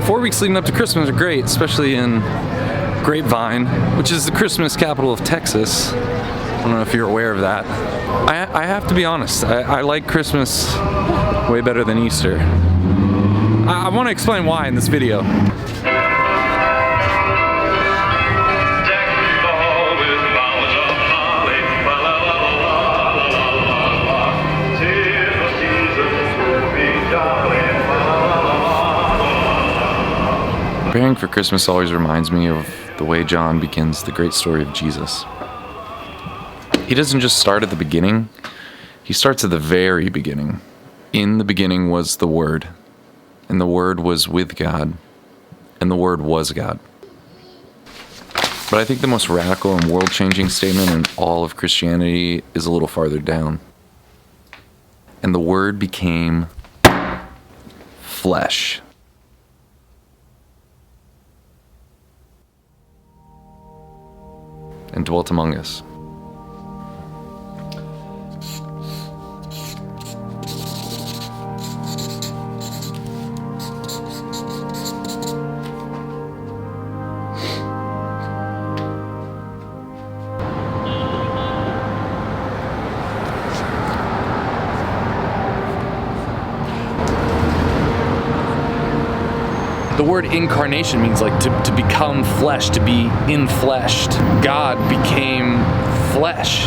4 weeks leading up to Christmas are great, especially in Grapevine, which is the Christmas capital of Texas. I don't know if you're aware of that. I have to be honest, I like Christmas way better than Easter. I want to explain why in this video. Preparing for Christmas always reminds me of the way John begins the great story of Jesus. He doesn't just start at the beginning, he starts at the very beginning. In the beginning was the Word, and the Word was with God, and the Word was God. But I think the most radical and world-changing statement in all of Christianity is a little farther down. And the Word became flesh. And dwelt among us. The word incarnation means like to become flesh, to be infleshed. God became flesh.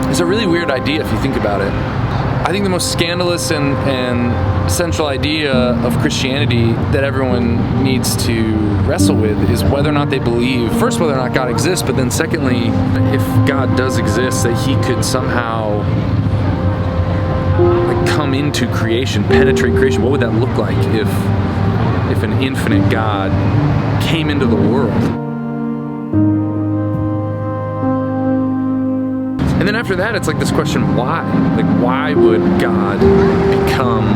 It's a really weird idea if you think about it. I think the most scandalous and central idea of Christianity that everyone needs to wrestle with is whether or not they believe, first, whether or not God exists, but then secondly, if God does exist, that he could somehow like come into creation, penetrate creation. What would that look like if an infinite God came into the world? And then after that, it's like this question, why? Like, why would God become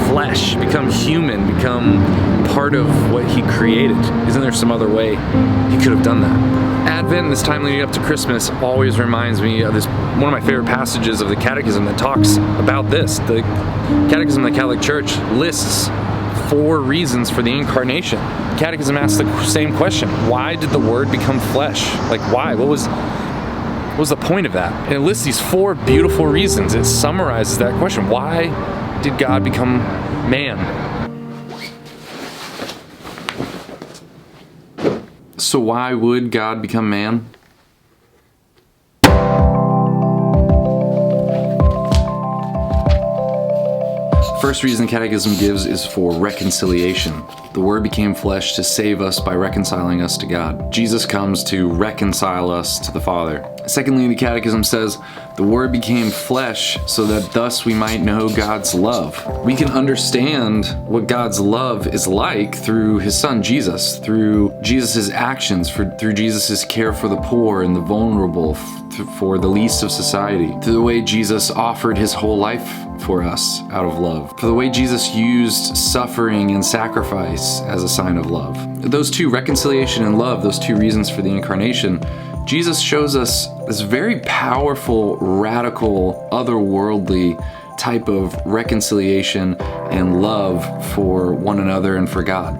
flesh, become human, become part of what he created? Isn't there some other way he could have done that? Advent, this time leading up to Christmas, always reminds me of this, one of my favorite passages of the Catechism that talks about this. The Catechism of the Catholic Church lists 4 reasons for the Incarnation. Catechism asks the same question. Why did the Word become flesh? Like, why? What was the point of that? And it lists these 4 beautiful reasons. It summarizes that question. Why did God become man? So why would God become man? First reason the Catechism gives is for reconciliation. The Word became flesh to save us by reconciling us to God. Jesus comes to reconcile us to the Father. Secondly, the Catechism says, the Word became flesh so that thus we might know God's love. We can understand what God's love is like through his Son, Jesus, through Jesus' actions, through Jesus' care for the poor and the vulnerable, for the least of society, through the way Jesus offered his whole life for us out of love, for the way Jesus used suffering and sacrifice as a sign of love. Those two, reconciliation and love, those 2 reasons for the Incarnation, Jesus shows us this very powerful, radical, otherworldly type of reconciliation and love for one another and for God.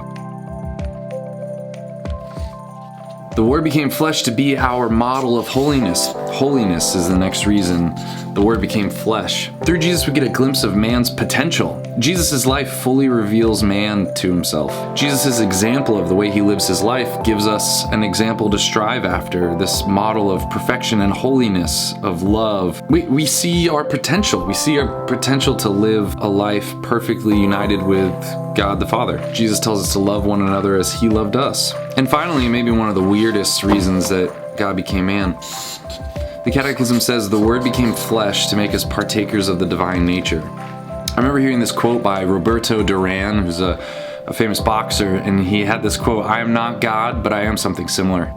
The Word became flesh to be our model of holiness. Holiness is the next reason the Word became flesh. Through Jesus, we get a glimpse of man's potential. Jesus' life fully reveals man to himself. Jesus' example of the way he lives his life gives us an example to strive after, this model of perfection and holiness, of love. We see our potential. We see our potential to live a life perfectly united with God the Father. Jesus tells us to love one another as he loved us. And finally, maybe one of the weirdest reasons that God became man. The Catechism says the Word became flesh to make us partakers of the divine nature. I remember hearing this quote by Roberto Duran, who's a famous boxer, and he had this quote, "I am not God, but I am something similar."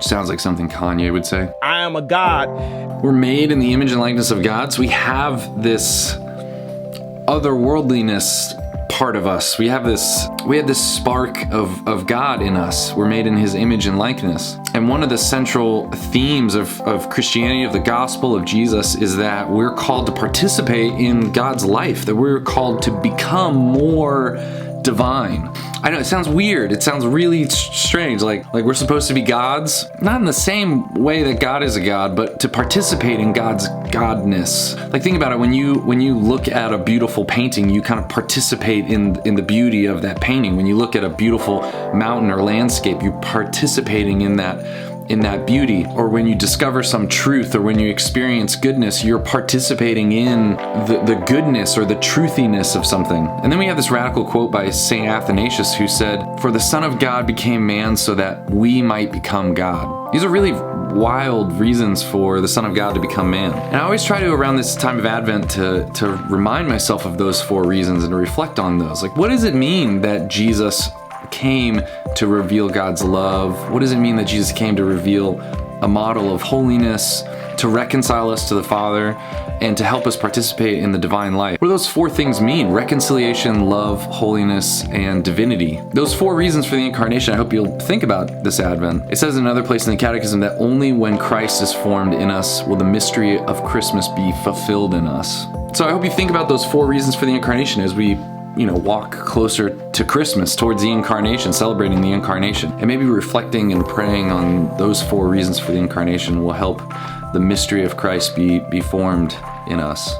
Sounds like something Kanye would say. I am a God. We're made in the image and likeness of God, so we have this otherworldliness part of us. We have this spark of God in us. We're made in his image and likeness. And one of the central themes of Christianity, of the gospel of Jesus, is that we're called to participate in God's life, that we're called to become more divine. I know it sounds weird. It sounds really strange. Like we're supposed to be gods, not in the same way that God is a god, but to participate in God's godness. Like think about it. When you look at a beautiful painting, you kind of participate in the beauty of that painting. When you look at a beautiful mountain or landscape, you're participating in that beauty. Or when you discover some truth, or when you experience goodness, you're participating in the goodness or the truthiness of something. And then we have this radical quote by St. Athanasius, who said, "For the Son of God became man so that we might become God." These are really wild reasons for the Son of God to become man. And I always try to, around this time of Advent, to remind myself of those 4 reasons and to reflect on those. Like, what does it mean that Jesus came to reveal God's love? What does it mean that Jesus came to reveal a model of holiness, to reconcile us to the Father, and to help us participate in the divine life? What do those 4 things mean? Reconciliation, love, holiness, and divinity. Those 4 reasons for the Incarnation, I hope you'll think about this Advent. It says in another place in the Catechism that only when Christ is formed in us will the mystery of Christmas be fulfilled in us. So I hope you think about those 4 reasons for the Incarnation as we walk closer to Christmas, towards the Incarnation, celebrating the Incarnation. And maybe reflecting and praying on those 4 reasons for the Incarnation will help the mystery of Christ be formed in us.